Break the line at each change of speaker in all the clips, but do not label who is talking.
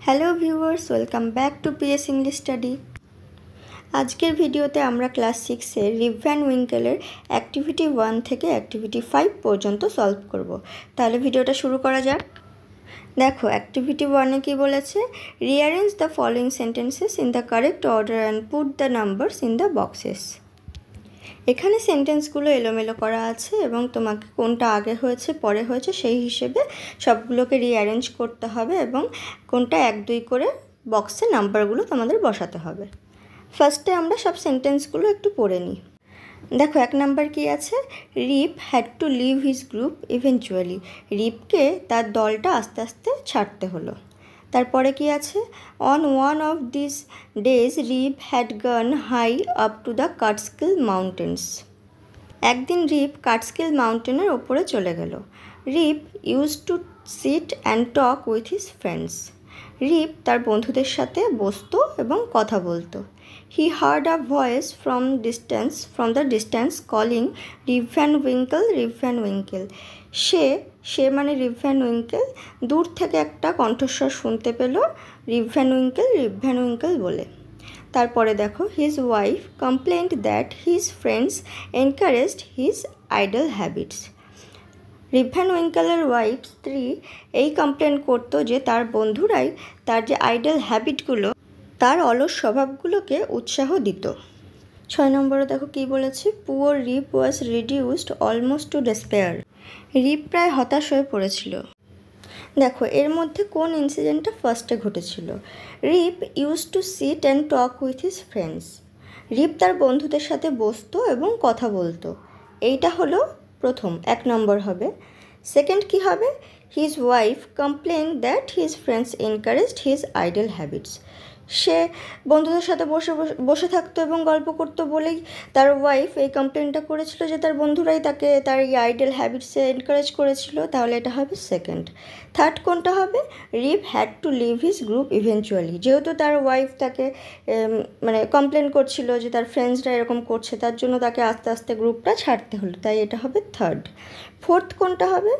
Hello viewers, welcome back to PS English study. আজকের ভিডিওতে আমরা ক্লাস 6-এর রিপ ভ্যান উইঙ্কেলের অ্যাক্টিভিটি 1 থেকে অ্যাক্টিভিটি 5 পর্যন্ত সলভ করব। তাহলে ভিডিওটা শুরু করা যাক। দেখো, অ্যাক্টিভিটি 1-এ কী বলেছে? Rearrange the following sentences in the correct order and put the numbers in the boxes. এখানে সেন্টেন্সগুলো এলোমেলো করা আছে এবং তোমাকে কোনটা আগে হয়েছে পরে হয়েছে সেই হিসেবে সবগুলোকে রিঅ্যারেঞ্জ করতে হবে এবং কোনটা 1-2 করে বক্সে নাম্বারগুলো তোমাদের বসাতে হবে। ফার্স্টে আমরা সব সেন্টেন্সগুলো একটু পড়ে নিই। দেখো, 1 নাম্বার কি আছে? Rip had to leave his group eventually. রিপকে তার দলটা আস্তে আস্তে ছাড়তে হলো। তারপরে কি আছে? On one of these days Rip had gone high up to the Catskill Mountains. একদিন রিপ কাটস্কিল মাউন্টেনের ওপরে চলে গেল। Rip used to sit and talk with his friends. Rip তার বন্ধুদের সাথে বসতো এবং কথা বলতো। He heard a voice from the distance calling Rip Van Winkel, rib Van Winkle. সে মানে রিপ ভ্যান উইঙ্কেল দূর থেকে একটা কণ্ঠস্বর শুনতে পেল, রিপ ভ্যান উইঙ্কেল বলে। তারপরে দেখো, his wife complained that his friends encouraged his idle habits. Rip Van উইঙ্কেলের ওয়াইফ, স্ত্রী, এই কমপ্লেন করতো যে তার বন্ধুরাই তার যে আইডল হ্যাবিটগুলো, তার অলস স্বভাবগুলোকে উৎসাহ দিত। 6 নম্বরে দেখো কী বলেছে? Poor Rip was reduced almost to despair. Rip প্রায় হতাশ হয়ে পড়েছিল। দেখো, এর মধ্যে কোন ইনসিডেন্টটা ফার্স্টে ঘটেছিল? Rip used to sit and talk with his friends. Rip তার বন্ধুদের সাথে বসতো এবং কথা বলতো। এইটা হলো প্রথম, 1 নম্বর হবে। সেকেন্ড কি হবে? His wife complain that his friends encouraged his idle habits. সে বন্ধুদের সাথে বসে থাকতো এবং গল্প করতো বলেই তার ওয়াইফ এই কমপ্লেনটা করেছিল যে তার বন্ধুরাই তাকে তার এই আইডল হ্যাবিটসে এনকারেজ করেছিল। তাহলে এটা হবে সেকেন্ড। থার্ড কোনটা হবে? Rip had to leave his group eventually. যেহেতু তার ওয়াইফ তাকে মানে কমপ্লেন করছিল যে তার ফ্রেন্ডসরা এরকম করছে, তার জন্য তাকে আস্তে আস্তে গ্রুপটা ছাড়তে হলো, তাই এটা হবে থার্ড। ফোর্থ কোনটা হবে?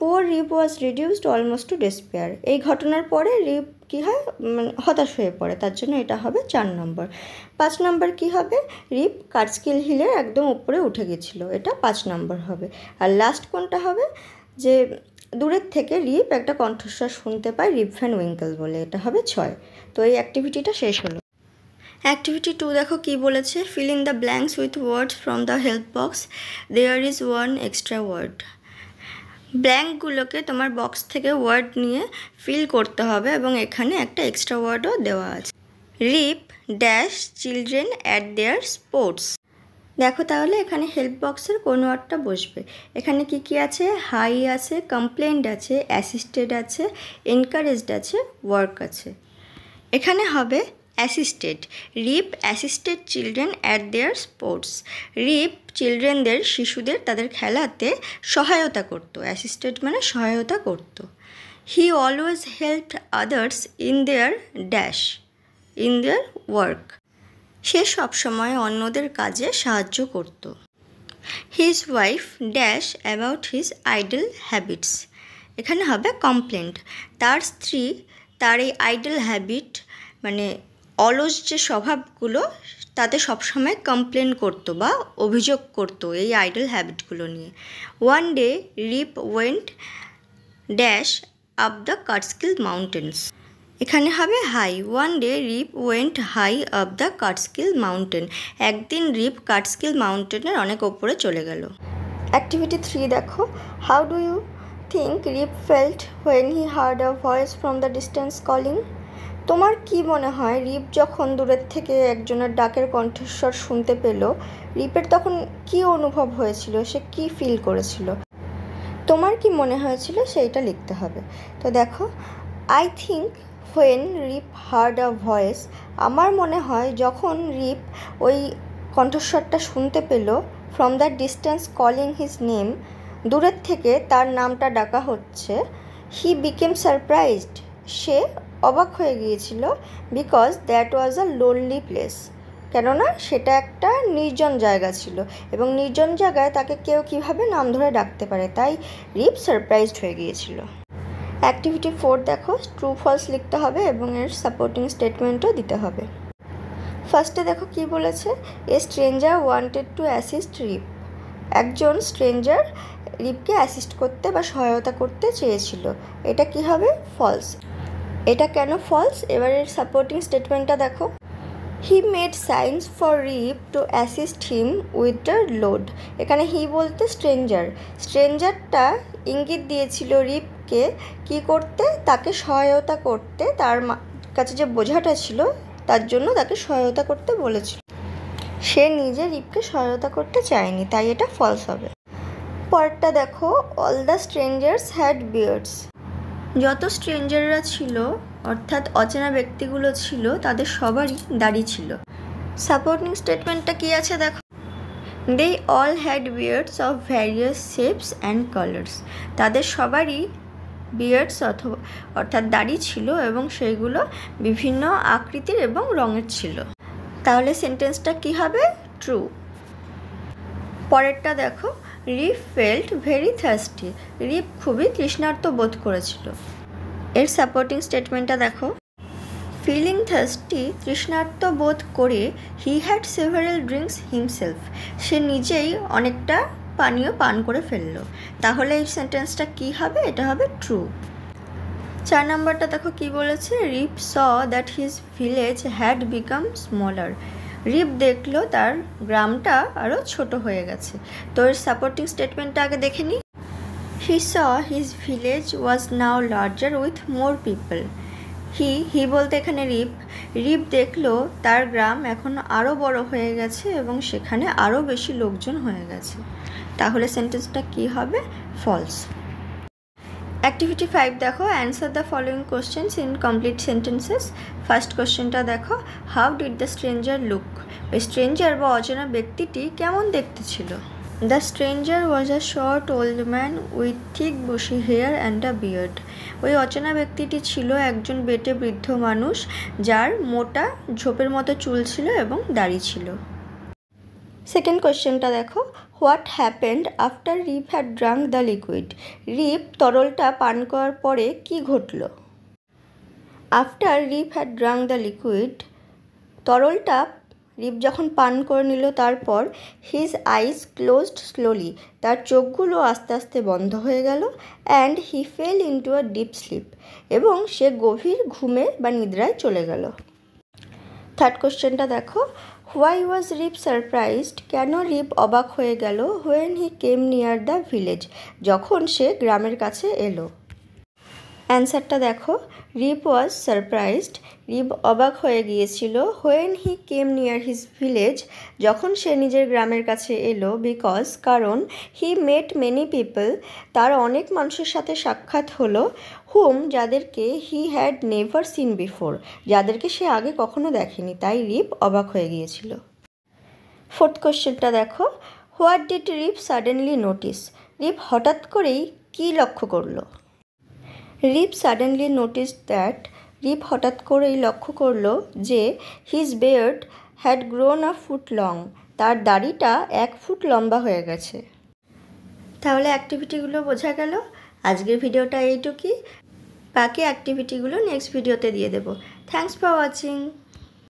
Poor Rip was reduced almost to despair. এই ঘটনার পরে রিপ কী হয়? মানে হতাশ হয়ে পড়ে, তার জন্য এটা হবে 4 নম্বর। 5 নম্বর কী হবে? রিপ কাটস্কিল হিলের একদম উপরে উঠে গেছিলো, এটা 5 নম্বর হবে। আর লাস্ট কোনটা হবে? যে দূরের থেকে রিপ একটা কণ্ঠস্বর শুনতে পায় রিপ ভ্যান উইঙ্কেল বলে, এটা হবে 6। তো এই অ্যাক্টিভিটিটা শেষ হলো। অ্যাক্টিভিটি 2 দেখো কী বলেছে? Fill in the blanks with words from the help box, there is one extra word. ব্ল্যাঙ্কগুলোকে তোমার বক্স থেকে ওয়ার্ড নিয়ে ফিল করতে হবে এবং এখানে একটা এক্সট্রা ওয়ার্ডও দেওয়া আছে। Rip dash children at their sports. দেখো, তাহলে এখানে হেল্প বক্সের কোন ওয়ার্ডটা বসবে? এখানে কি কি আছে? হাই আছে, কমপ্লেন্ট আছে, অ্যাসিস্টেড আছে, এনকারেজড আছে, ওয়ার্ক আছে। এখানে হবে assisted. Rip assisted children at their sports. Rip চিলড্রেনদের, শিশুদের তাদের খেলাতে সহায়তা করতো। অ্যাসিস্টেড মানে সহায়তা করতো। He always helped others in their dash, in their work. সে সবসময় অন্যদের কাজে সাহায্য করত। His wife dash about his idle habits. এখানে হবে কমপ্লেন্ট। তার স্ত্রী তার এই আইডল হ্যাবিট মানে অলস যে স্বভাবগুলো, তাতে সবসময় কমপ্লেন করতো বা অভিযোগ করতো এই আইডল হ্যাবিটগুলো নিয়ে। One day Rip went dash up the Catskill mountains. এখানে হবে high. One day Rip went high up the Catskill mountain. একদিন রিপ কাটস্কিল মাউন্টেনের অনেক ওপরে চলে গেল। অ্যাক্টিভিটি 3 দেখো, how do you think Rip felt when he heard a voice from the distance calling. তোমার কি মনে হয় রিপ যখন দূরের থেকে একজনের ডাকের কণ্ঠস্বর শুনতে পেল, রিপের তখন কি অনুভব হয়েছিল? সে কি ফিল করেছিল? তোমার কি মনে হয়েছিল সেইটা লিখতে হবে। তো দেখো, I think when Rip heard a voice, আমার মনে হয় যখন রিপ ওই কণ্ঠস্বরটা শুনতে পেল, from the distance calling his name, দূরের থেকে তার নামটা ডাকা হচ্ছে, হি বিকেম সারপ্রাইজড, সে অবাক হয়ে গিয়েছিল, because that was a lonely place, কেননা সেটা একটা নির্জন জায়গা ছিল এবং নির্জন জায়গায় তাকে কেউ কীভাবে নাম ধরে ডাকতে পারে, তাই রিপ সারপ্রাইজড হয়ে গিয়েছিল। অ্যাক্টিভিটি 4 দেখো, ট্রু ফলস লিখতে হবে এবং এর সাপোর্টিং স্টেটমেন্টও দিতে হবে। ফার্স্টে দেখো কি বলেছে, a stranger wanted to assist রিপ। একজন স্ট্রেঞ্জার রিপকে অ্যাসিস্ট করতে বা সহায়তা করতে চেয়েছিল। এটা কি হবে? ফলস। এটা কেন ফলস? এবারের সাপোর্টিং স্টেটমেন্টটা দেখো, he made signs for Rip to assist him with the load. এখানে হি বলতে স্ট্রেঞ্জারটা ইঙ্গিত দিয়েছিল রিপকে কি করতে, তাকে সহায়তা করতে, তার কাছে যে বোঝাটা ছিল তার জন্য তাকে সহায়তা করতে বলেছিল। সে নিজে রিপকে সহায়তা করতে চায়নি, তাই এটা ফলস হবে। পরেরটা দেখো, all the strangers had beards. যত স্ট্রেঞ্জাররা ছিল অর্থাৎ অচেনা ব্যক্তিগুলো ছিল তাদের সবারই দাড়ি ছিল। সাপোর্টিং স্টেটমেন্টটা কি আছে দেখো, they all had beards of various shapes and colours. তাদের সবারই বিয়ার্ডস অর্থাৎ দাড়ি ছিল এবং সেইগুলো বিভিন্ন আকৃতির এবং রঙের ছিল। তাহলে সেন্টেন্সটা কি হবে? ট্রু। পরেরটা দেখো, রিপ ফেল্ট ভেরি থার্স্টি। রিপ খুবই তৃষ্ণার্ত বোধ করেছিল। এর সাপোর্টিং স্টেটমেন্টটা দেখো, ফিলিং থার্স্টি, তৃষ্ণার্ত বোধ করে, he had several drinks himself. সে নিজেই অনেকটা পানীয় পান করে ফেললো। তাহলে এই সেন্টেন্সটা কি হবে? এটা হবে ট্রু। 4 নম্বরটা দেখো কি বলেছে, Rip saw that his village had become smaller. Rip দেখলো তার গ্রামটা আরও ছোট হয়ে গেছে। তো এর সাপোর্টিং স্টেটমেন্টটা আগে দেখে নিই। He saw his village was now larger with more people. He বলতে এখানে রিপ দেখলো তার গ্রাম এখন আরও বড় হয়ে গেছে এবং সেখানে আরও বেশি লোকজন হয়ে গেছে। তাহলে সেন্টেন্সটা কি হবে? ফলস। অ্যাক্টিভিটি 5 দেখো, answer the following questions in complete sentences. First কোশ্চেনটা দেখো, how did the stranger look. ওই স্ট্রেঞ্জার বা অচেনা ব্যক্তিটি কেমন দেখতে ছিল? The stranger was a short old man with thick bushy hair and a beard. ওই অচেনা ব্যক্তিটি ছিল একজন বেটে বৃদ্ধ মানুষ যার মোটা ঝোপের মতো চুল ছিল এবং দাড়ি ছিল। সেকেন্ড কোশ্চেনটা দেখো, what happened after Rip had drunk the liquid. Rip তরলটা পান করার পরে কি ঘটল? After Rip had drunk the liquid, তরলটা রিপ যখন পান করে নিল তারপর, হিজ আইস ক্লোজড স্লোলি, তার চোখগুলো আস্তে আস্তে বন্ধ হয়ে গেল, and he fail into a deep sleep, এবং সে গভীর ঘুমে বা নিদ্রায় চলে গেল। থার্ড কোশ্চেনটা দেখো, হোয়াই ওয়াজ রিপ সারপ্রাইজড। কেন রিপ অবাক হয়ে গেল? When he came near the village, যখন সে গ্রামের কাছে এলো। অ্যান্সারটা দেখো, রিপ ওয়াজ সারপ্রাইজড, রিপ অবাক হয়ে গিয়েছিল, when he came near his village, যখন সে নিজের গ্রামের কাছে এলো, বিকজ কারণ, হি মেট মেনি পিপল, তার অনেক মানুষের সাথে সাক্ষাৎ হলো, হুম যাদেরকে he had never seen before, যাদেরকে সে আগে কখনো দেখেনি, তাই রিপ অবাক হয়ে গিয়েছিল। ফোর্থ কোশ্চেনটা দেখো, what did Rip suddenly notice. Rip হঠাৎ করেই কী লক্ষ্য করলো? Rip suddenly notice that, Rip হঠাৎ করেই লক্ষ্য করলো যে, his beard had grown a foot long, তার দাড়িটা 1 ফুট লম্বা হয়ে গেছে। তাহলে অ্যাক্টিভিটিগুলো বোঝা গেল। আজকের ভিডিওটা এইটুকুই, বাকি অ্যাক্টিভিটিগুলো নেক্সট ভিডিওতে দিয়ে দেবো। Thanks for watching.